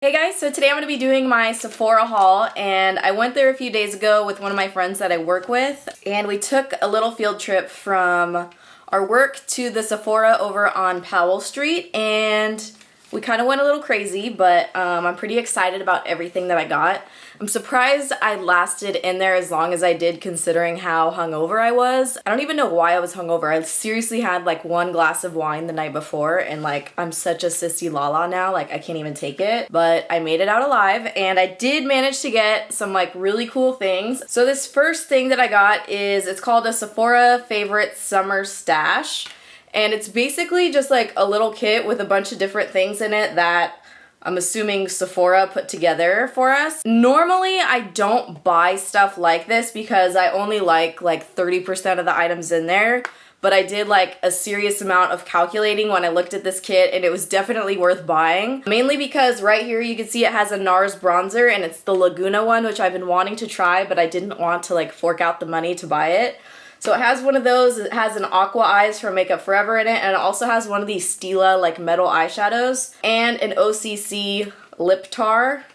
Hey guys, so today I'm going to be doing my Sephora haul, and I went there a few days ago with one of my friends that I work with, and we took a little field trip from our work to the Sephora over on Powell Street, and we kind of went a little crazy, but I'm pretty excited about everything that I got. I'm surprised I lasted in there as long as I did considering how hungover I was. I don't even know why I was hungover. I seriously had like one glass of wine the night before and like I'm such a sissy lala now, like I can't even take it. But I made it out alive and I did manage to get some like really cool things. So this first thing that I got is, it's called a Sephora Favorite Summer Stash. And it's basically just like a little kit with a bunch of different things in it that I'm assuming Sephora put together for us. Normally, I don't buy stuff like this because I only like 30% of the items in there, but I did like a serious amount of calculating when I looked at this kit and it was definitely worth buying. Mainly because right here you can see it has a Nars Bronzer and it's the Laguna one, which I've been wanting to try, but I didn't want to like fork out the money to buy it. So it has one of those, it has an Aqua Eyes from Makeup Forever in it, and it also has one of these Stila like metal eyeshadows, and an OCC lip tar,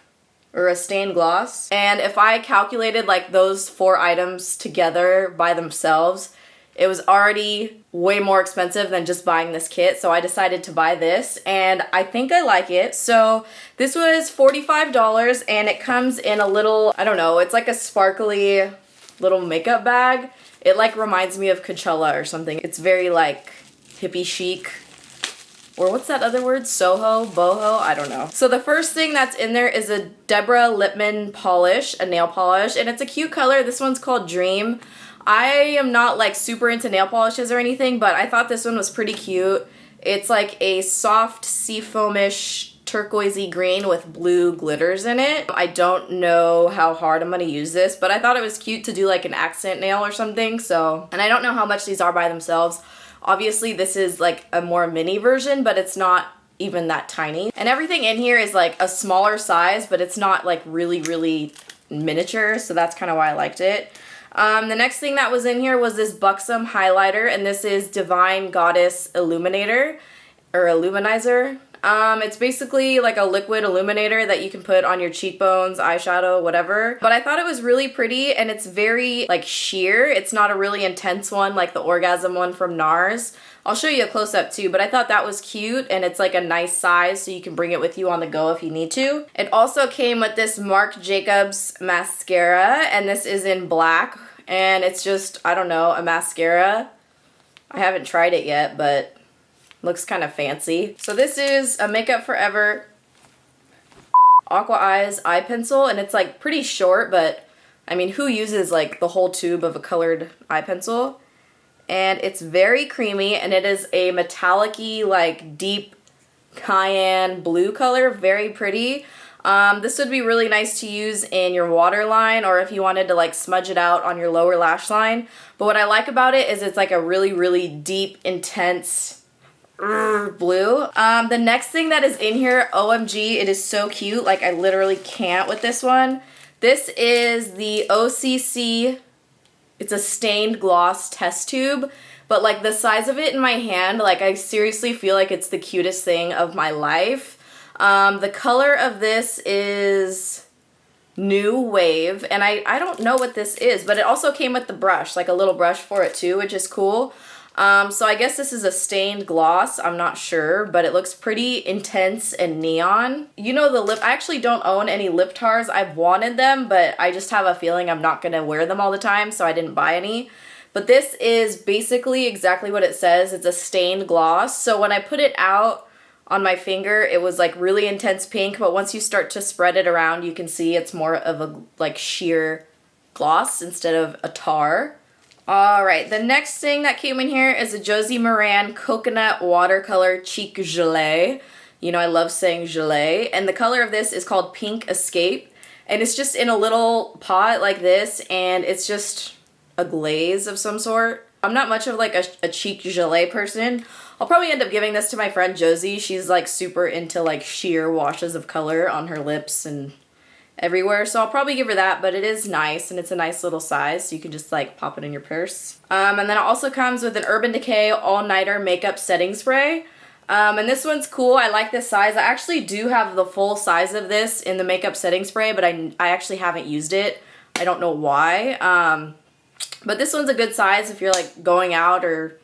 or a stained gloss. And if I calculated like those 4 items together by themselves, it was already way more expensive than just buying this kit, so I decided to buy this, and I think I like it. So this was $45, and it comes in a little, I don't know, it's like a sparkly little makeup bag. It like reminds me of Coachella or something. It's very like hippie chic. Or what's that other word? Soho? Boho? I don't know. So the first thing that's in there is a Deborah Lippmann polish, a nail polish, and it's a cute color. This one's called Dream. I am not like super into nail polishes or anything, but I thought this one was pretty cute. It's like a soft seafoamish turquoisey green with blue glitters in it. I don't know how hard I'm gonna use this, but I thought it was cute to do like an accent nail or something, so. And I don't know how much these are by themselves. Obviously this is like a more mini version, but it's not even that tiny. And everything in here is like a smaller size, but it's not like really miniature, so that's kind of why I liked it. The next thing that was in here was this Buxom highlighter, and this is Divine Goddess Illuminator, or Illuminizer. It's basically like a liquid illuminator that you can put on your cheekbones, eyeshadow, whatever. But I thought it was really pretty, and it's very like sheer. It's not a really intense one like the Orgasm one from Nars. I'll show you a close-up too, but I thought that was cute, and it's like a nice size so you can bring it with you on the go if you need to. It also came with this Marc Jacobs mascara, and this is in black, and it's just, I don't know, a mascara. I haven't tried it yet, but looks kind of fancy. So this is a Makeup Forever Aqua Eyes eye pencil, and it's like pretty short, but I mean, who uses like the whole tube of a colored eye pencil? And it's very creamy, and it is a metallic-y, like deep cayenne blue color, very pretty. This would be really nice to use in your waterline, or if you wanted to like smudge it out on your lower lash line. But what I like about it is it's like a really deep, intense blue. The next thing that is in here, OMG, it is so cute. Like I literally can't with this one. This is the OCC, it's a stained gloss test tube, but like the size of it in my hand, like I seriously feel like it's the cutest thing of my life. The color of this is New Wave, and I don't know what this is, but it also came with the brush, like a little brush for it too, which is cool. So I guess this is a stained gloss, I'm not sure, but it looks pretty intense and neon. You know the lip, I actually don't own any lip tars. I've wanted them, but I just have a feeling I'm not gonna wear them all the time, so I didn't buy any. But this is basically exactly what it says. It's a stained gloss, so when I put it out on my finger, it was like really intense pink, but once you start to spread it around, you can see it's more of a like sheer gloss instead of a tar. Alright, the next thing that came in here is a Josie Maran Coconut Watercolor Cheek Gelée. You know, I love saying gelée. And the color of this is called Pink Escape. And it's just in a little pot like this, and it's just a glaze of some sort. I'm not much of like a cheek gelée person. I'll probably end up giving this to my friend Josie. She's like super into like sheer washes of color on her lips and everywhere, so I'll probably give her that, but it is nice, and it's a nice little size, so you can just like pop it in your purse. And then it also comes with an Urban Decay All Nighter Makeup Setting Spray. And this one's cool. I like this size. I actually do have the full size of this in the makeup setting spray, but I actually haven't used it. I don't know why. But this one's a good size if you're like going out or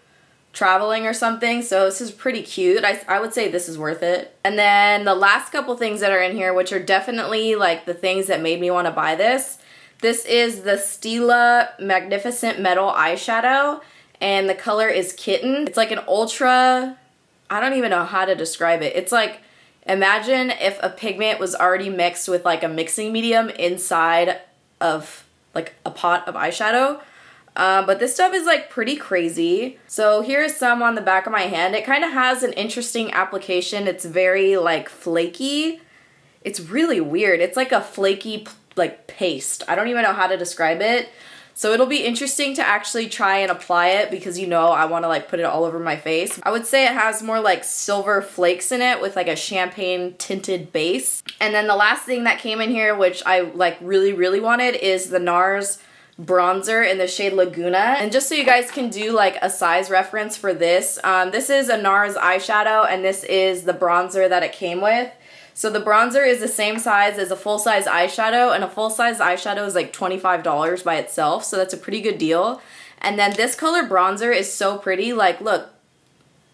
traveling or something. So this is pretty cute. I would say this is worth it. And then the last couple things that are in here, which are definitely like the things that made me want to buy this. This is the Stila Magnificent Metal Eyeshadow, and the color is Kitten. It's like an ultra... I don't even know how to describe it. It's like, imagine if a pigment was already mixed with like a mixing medium inside of like a pot of eyeshadow. But this stuff is like pretty crazy. So here's some on the back of my hand. It kind of has an interesting application. It's very like flaky. It's really weird. It's like a flaky like paste. I don't even know how to describe it. So it'll be interesting to actually try and apply it because you know I want to like put it all over my face. I would say it has more like silver flakes in it with like a champagne tinted base. And then the last thing that came in here, which I like really wanted, is the Nars Bronzer in the shade Laguna. And just so you guys can do like a size reference for this, this is a Nars eyeshadow and this is the bronzer that it came with. So the bronzer is the same size as a full-size eyeshadow, and a full-size eyeshadow is like $25 by itself, so that's a pretty good deal. And then this color bronzer is so pretty, like look,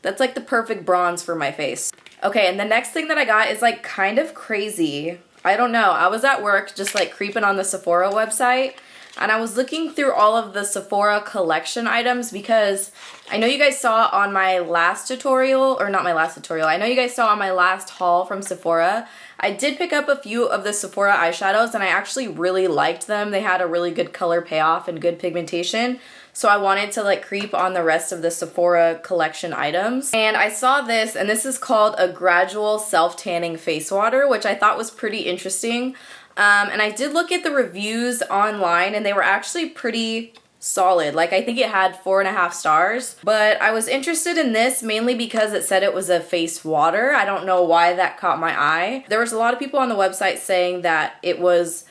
that's like the perfect bronze for my face. Okay, and the next thing that I got is like kind of crazy. I don't know, I was at work just like creeping on the Sephora website, and I was looking through all of the Sephora collection items because I know you guys saw on my last tutorial, or not my last tutorial, I know you guys saw on my last haul from Sephora, I did pick up a few of the Sephora eyeshadows and I actually really liked them. They had a really good color payoff and good pigmentation. So I wanted to like creep on the rest of the Sephora collection items. And I saw this, and this is called a Gradual Self-Tanning Face Water, which I thought was pretty interesting. And I did look at the reviews online and they were actually pretty solid. Like I think it had 4.5 stars, but I was interested in this mainly because it said it was a face water. I don't know why that caught my eye. There was a lot of people on the website saying that it was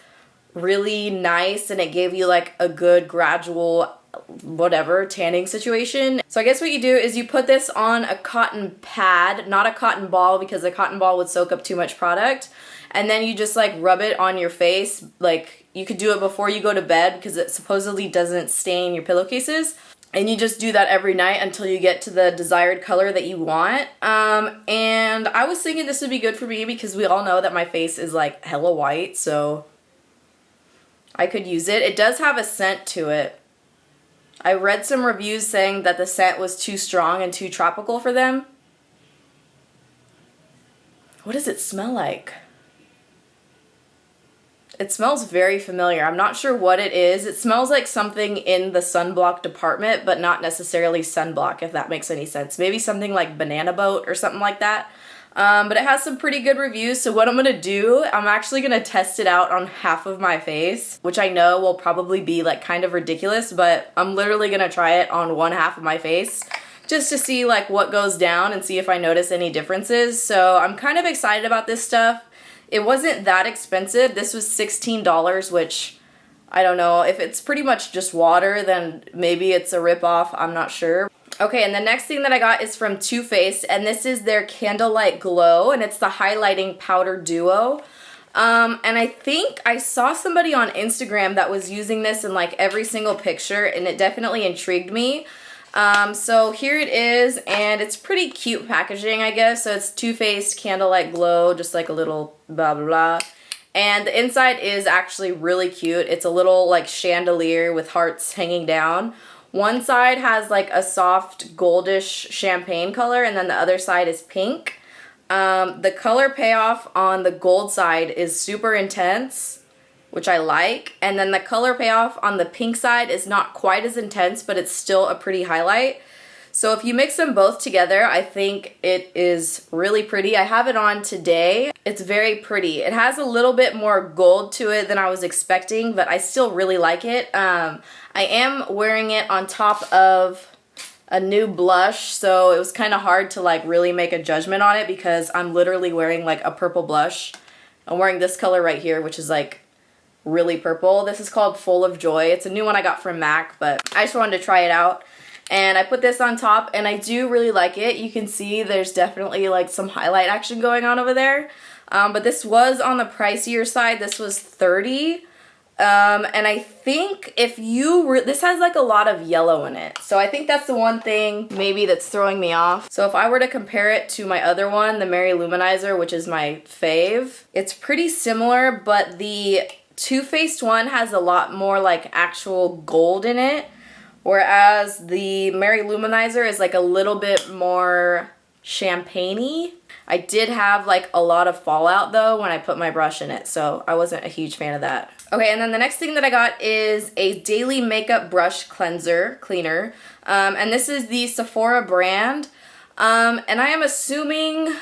really nice and it gave you like a good gradual whatever tanning situation. So I guess what you do is you put this on a cotton pad, not a cotton ball because a cotton ball would soak up too much product. And then you just like rub it on your face. Like you could do it before you go to bed because it supposedly doesn't stain your pillowcases. And you just do that every night until you get to the desired color that you want. And I was thinking this would be good for me because we all know that my face is like hella white, so I could use it. It does have a scent to it. I read some reviews saying that the scent was too strong and too tropical for them. What does it smell like? It smells very familiar. I'm not sure what it is. It smells like something in the sunblock department, but not necessarily sunblock, if that makes any sense. Maybe something like Banana Boat or something like that. But it has some pretty good reviews, so what I'm gonna do, I'm actually gonna test it out on half of my face, which I know will probably be like kind of ridiculous, but I'm literally gonna try it on one half of my face just to see like what goes down and see if I notice any differences. So I'm kind of excited about this stuff. It wasn't that expensive. This was $16, which I don't know. If it's pretty much just water, then maybe it's a ripoff. I'm not sure. Okay, and the next thing that I got is from Too Faced, and this is their Candlelight Glow, and it's the Highlighting Powder Duo. And I think I saw somebody on Instagram that was using this in like every single picture, and it definitely intrigued me. So here it is, and it's pretty cute packaging, I guess. So it's Too Faced Candlelight Glow, just like a little blah, blah, blah. And the inside is actually really cute. It's a little like chandelier with hearts hanging down. One side has like a soft goldish champagne color, and then the other side is pink. The color payoff on the gold side is super intense, which I like. And then the color payoff on the pink side is not quite as intense, but it's still a pretty highlight. So if you mix them both together, I think it is really pretty. I have it on today. It's very pretty. It has a little bit more gold to it than I was expecting, but I still really like it. I am wearing it on top of a new blush, so it was kind of hard to like really make a judgment on it because I'm literally wearing like a purple blush. I'm wearing this color right here, which is like really purple. This is called Full of Joy. It's a new one I got from Mac, but I just wanted to try it out. And I put this on top, and I do really like it. You can see there's definitely like some highlight action going on over there. But this was on the pricier side. This was $30. And I think if you this has like a lot of yellow in it. So I think that's the one thing maybe that's throwing me off. So if I were to compare it to my other one, the Lou Manizer, which is my fave, it's pretty similar, but the Too Faced one has a lot more like actual gold in it. Whereas the Lou Manizer is like a little bit more champagne-y. I did have like a lot of fallout though when I put my brush in it, so I wasn't a huge fan of that. Okay, and then the next thing that I got is a daily makeup brush cleaner. And this is the Sephora brand. And I am assuming,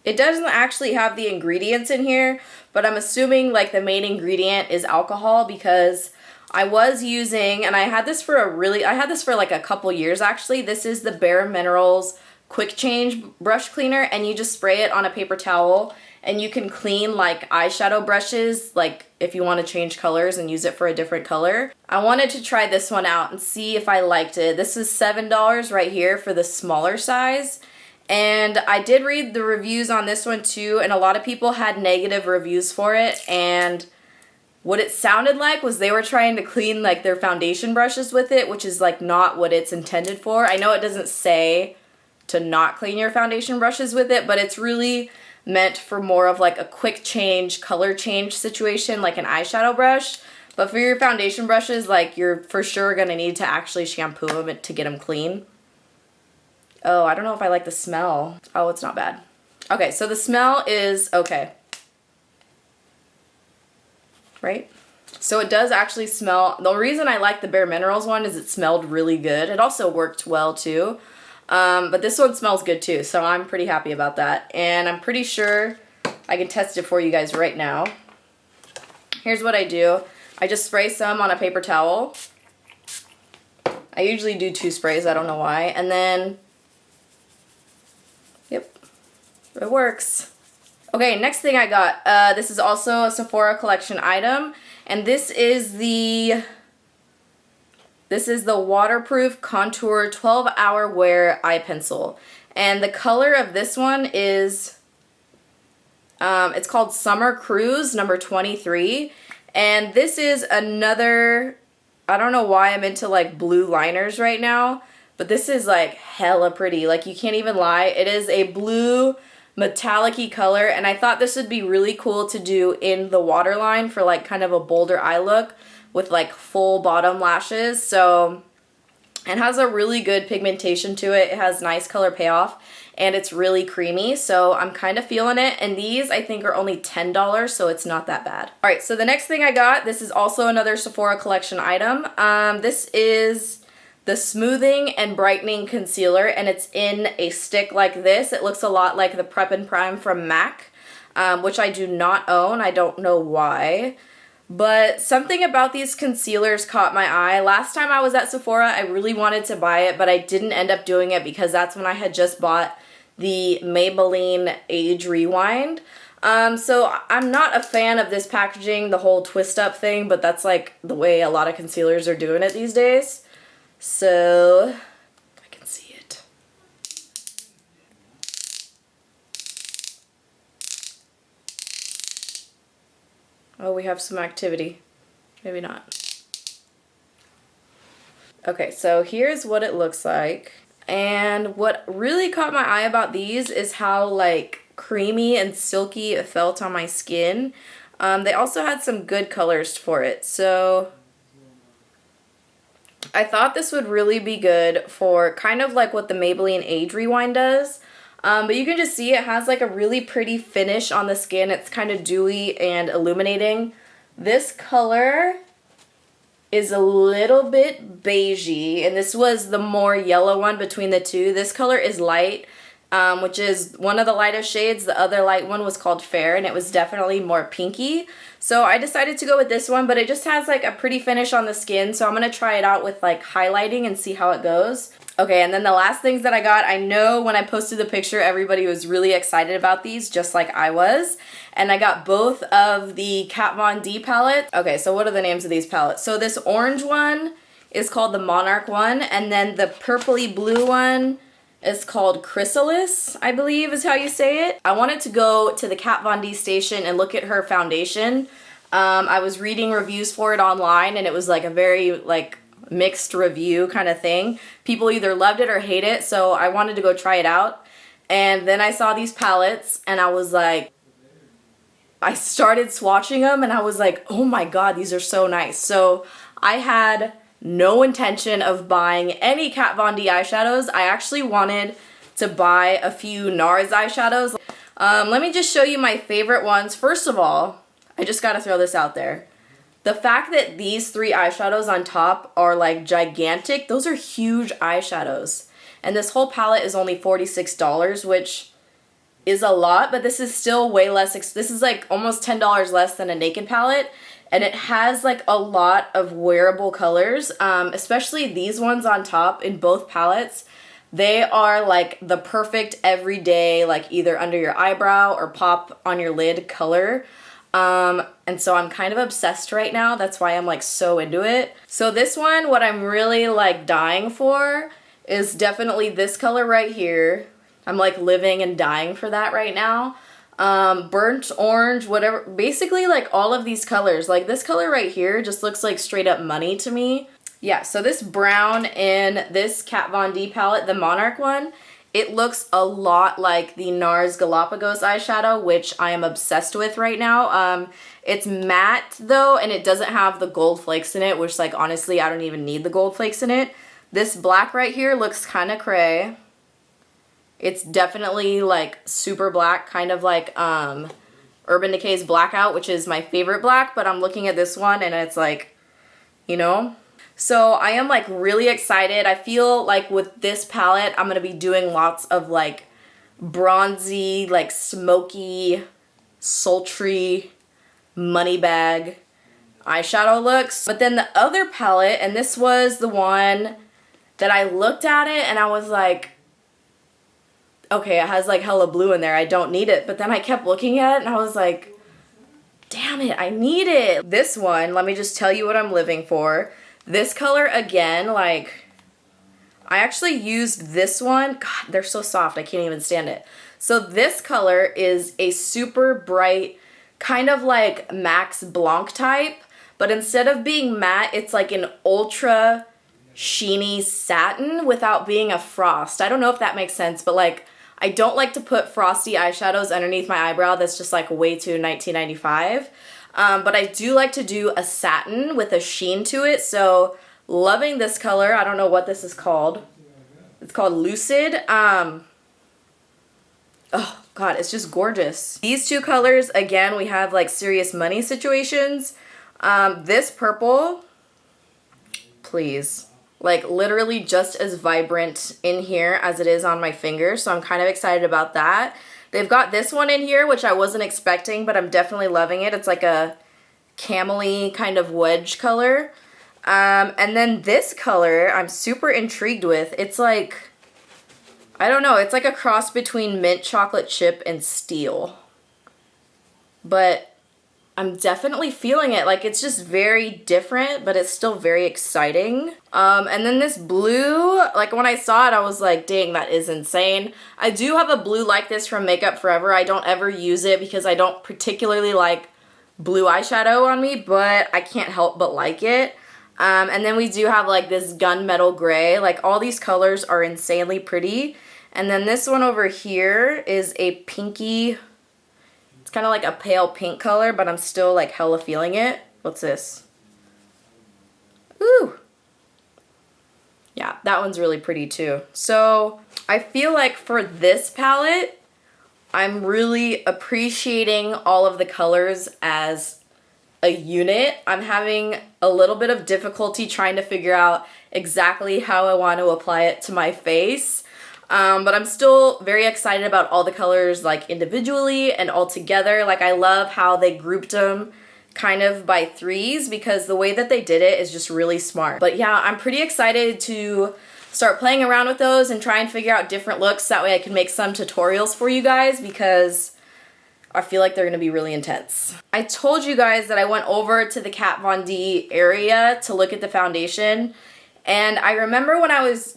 it doesn't actually have the ingredients in here, but I'm assuming like the main ingredient is alcohol, because I was using, and I had this for like a couple years actually. This is the Bare Minerals Quick Change brush cleaner, and you just spray it on a paper towel, and you can clean like eyeshadow brushes, like if you want to change colors and use it for a different color. I wanted to try this one out and see if I liked it. This is $7 right here for the smaller size. And I did read the reviews on this one too, and a lot of people had negative reviews for it, and what it sounded like was they were trying to clean like their foundation brushes with it, which is like not what it's intended for. I know it doesn't say to not clean your foundation brushes with it, but it's really meant for more of like a quick change, color change situation, like an eyeshadow brush. But for your foundation brushes, like you're for sure gonna need to actually shampoo them to get them clean. Oh, I don't know if I like the smell. Oh, it's not bad. Okay, so the smell is okay. Right? So it does actually smell, the reason I like the Bare Minerals one is it smelled really good. It also worked well too. But this one smells good too, so I'm pretty happy about that. And I'm pretty sure I can test it for you guys right now. Here's what I do. I just spray some on a paper towel. I usually do 2 sprays, I don't know why. And then, yep, it works. Okay, next thing I got, this is also a Sephora collection item, and this is the waterproof contour 12-hour wear eye pencil. And the color of this one is, it's called Summer Cruise number 23. And this is another, I don't know why I'm into like blue liners right now, but this is like hella pretty. Like you can't even lie. It is a blue metallic-y color, and I thought this would be really cool to do in the waterline for like kind of a bolder eye look with like full bottom lashes. So it has a really good pigmentation to it. It has nice color payoff, and it's really creamy, so I'm kind of feeling it. And these I think are only $10, so it's not that bad. All right, so the next thing I got, this is also another Sephora collection item. This is the Smoothing and Brightening Concealer, and it's in a stick like this. It looks a lot like the Prep and Prime from MAC, which I do not own. I don't know why. But something about these concealers caught my eye. Last time I was at Sephora, I really wanted to buy it, but I didn't end up doing it because that's when I had just bought the Maybelline Age Rewind. So I'm not a fan of this packaging, the whole twist up thing, but that's like the way a lot of concealers are doing it these days. So I can see it. Oh, we have some activity. Maybe not. Okay, so here's what it looks like. And what really caught my eye about these is how like creamy and silky it felt on my skin. They also had some good colors for it. So I thought this would really be good for kind of like what the Maybelline Age Rewind does. But you can just see it has like a really pretty finish on the skin. It's kind of dewy and illuminating. This color is a little bit beigey, and this was the more yellow one between the two. This color is light, which is one of the lightest shades. The other light one was called Fair, and it was definitely more pinky. So I decided to go with this one, but it just has like a pretty finish on the skin, so I'm going to try it out with like highlighting and see how it goes. Okay, and then the last things that I got, I know when I posted the picture, everybody was really excited about these, just like I was. And I got both of the Kat Von D palette. Okay, so what are the names of these palettes? So this orange one is called the Monarch one, and then the purpley blue one is called Chrysalis, I believe is how you say it. I wanted to go to the Kat Von D station and look at her foundation. I was reading reviews for it online, and it was like a very like mixed review kind of thing. People either loved it or hate it, so I wanted to go try it out. And then I saw these palettes, and I was like, I started swatching them, and I was like, oh my god, these are so nice. So I had no intention of buying any Kat Von D eyeshadows. I actually wanted to buy a few Nars eyeshadows. Let me just show you my favorite ones. First of all, I just gotta throw this out there. The fact that these 3 eyeshadows on top are like gigantic, those are huge eyeshadows. And this whole palette is only $46, which is a lot, but this is still way less. This is like almost $10 less than a Naked palette. And it has like a lot of wearable colors, especially these ones on top in both palettes. They are like the perfect everyday, like either under your eyebrow or pop on your lid color. And so I'm kind of obsessed right now. That's why I'm like so into it. So this one, what I'm really like dying for is definitely this color right here. I'm like living and dying for that right now. Burnt orange, whatever, basically like all of these colors. Like this color right here just looks like straight up money to me. Yeah, so this brown in this Kat Von D palette, the Monarch one, it looks a lot like the Nars Galapagos eyeshadow, which I am obsessed with right now. It's matte though, and it doesn't have the gold flakes in it, which like honestly, I don't even need the gold flakes in it. This black right here looks kind of cray. It's definitely like super black, kind of like Urban Decay's Blackout, which is my favorite black, but I'm looking at this one and it's like, you know. So I am like really excited. I feel like with this palette, I'm going to be doing lots of like bronzy, like smoky, sultry, money bag eyeshadow looks. But then the other palette, and this was the one that I looked at it and I was like, okay, it has like hella blue in there. I don't need it. But then I kept looking at it and I was like, damn it, I need it. This one, let me just tell you what I'm living for. This color again, like, I actually used this one. God, they're so soft. I can't even stand it. So this color is a super bright, kind of like Max Blanc type. But instead of being matte, it's like an ultra sheeny satin without being a frost. I don't know if that makes sense, but like, I don't like to put frosty eyeshadows underneath my eyebrow. That's just like way too 1995. But I do like to do a satin with a sheen to it. So loving this color. I don't know what this is called. It's called Lucid. Oh God, it's just gorgeous. These two colors, again, we have like serious money situations. This purple, please. Like literally just as vibrant in here as it is on my finger. So I'm kind of excited about that. They've got this one in here, which I wasn't expecting, but I'm definitely loving it. It's like a camely kind of wedge color. And then this color I'm super intrigued with. It's like, I don't know, it's like a cross between mint chocolate chip and steel. But I'm definitely feeling it. Like, it's just very different, but it's still very exciting. And then this blue, like when I saw it, I was like, dang, that is insane. I do have a blue like this from Makeup Forever. I don't ever use it because I don't particularly like blue eyeshadow on me, but I can't help but like it. And then we do have like this gunmetal gray. Like all these colors are insanely pretty. And then this one over here is a pinky, it's kind of like a pale pink color, but I'm still like hella feeling it. What's this? Ooh. Yeah, that one's really pretty too. So I feel like for this palette, I'm really appreciating all of the colors as a unit. I'm having a little bit of difficulty trying to figure out exactly how I want to apply it to my face. But I'm still very excited about all the colors like individually and all together. Like I love how they grouped them kind of by threes because the way that they did it is just really smart. But yeah, I'm pretty excited to start playing around with those and try and figure out different looks. That way I can make some tutorials for you guys because I feel like they're going to be really intense. I told you guys that I went over to the Kat Von D area to look at the foundation. And I remember when I was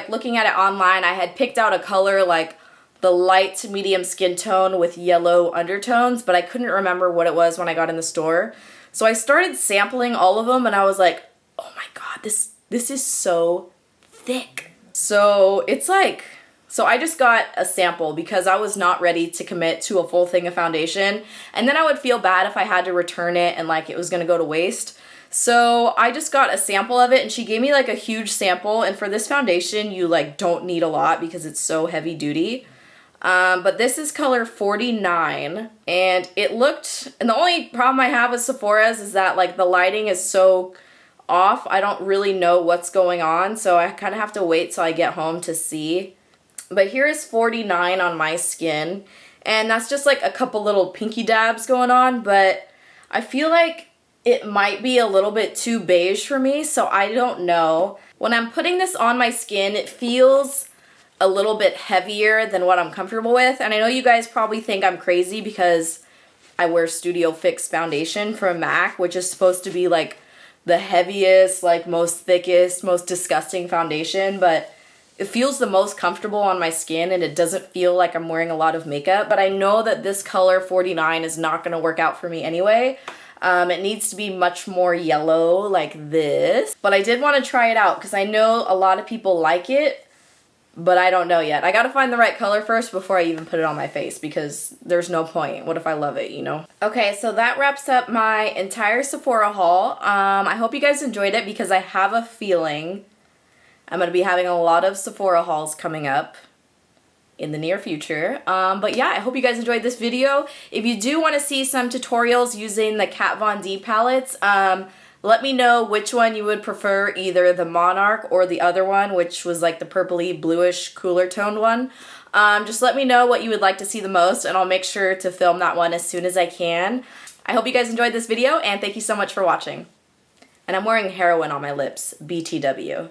looking at it online, I had picked out a color like the light to medium skin tone with yellow undertones, but I couldn't remember what it was when I got in the store. So I started sampling all of them and I was like, oh my god, this is so thick. So it's like, so I just got a sample because I was not ready to commit to a full thing of foundation, and then I would feel bad if I had to return it and like it was gonna go to waste. So I just got a sample of it, and she gave me like a huge sample, and for this foundation you like don't need a lot because it's so heavy duty. But this is color 49, and it looked, and the only problem I have with Sephora's is that like the lighting is so off, I don't really know what's going on, so I kind of have to wait till I get home to see. But here is 49 on my skin, and that's just like a couple little pinky dabs going on, but I feel like it might be a little bit too beige for me, so I don't know. When I'm putting this on my skin, it feels a little bit heavier than what I'm comfortable with, and I know you guys probably think I'm crazy because I wear Studio Fix foundation from MAC, which is supposed to be like the heaviest, like most thickest, most disgusting foundation, but it feels the most comfortable on my skin and it doesn't feel like I'm wearing a lot of makeup. But I know that this color 49 is not going to work out for me anyway. It needs to be much more yellow like this. But I did want to try it out because I know a lot of people like it, but I don't know yet. I gotta find the right color first before I even put it on my face because there's no point. What if I love it, you know? Okay, so that wraps up my entire Sephora haul. I hope you guys enjoyed it because I have a feeling I'm going to be having a lot of Sephora hauls coming up in the near future. But yeah, I hope you guys enjoyed this video. If you do want to see some tutorials using the Kat Von D palettes, let me know which one you would prefer, either the Monarch or the other one, which was like the purpley bluish cooler toned one. Just let me know what you would like to see the most and I'll make sure to film that one as soon as I can. I hope you guys enjoyed this video and thank you so much for watching. And I'm wearing Heroine on my lips, BTW.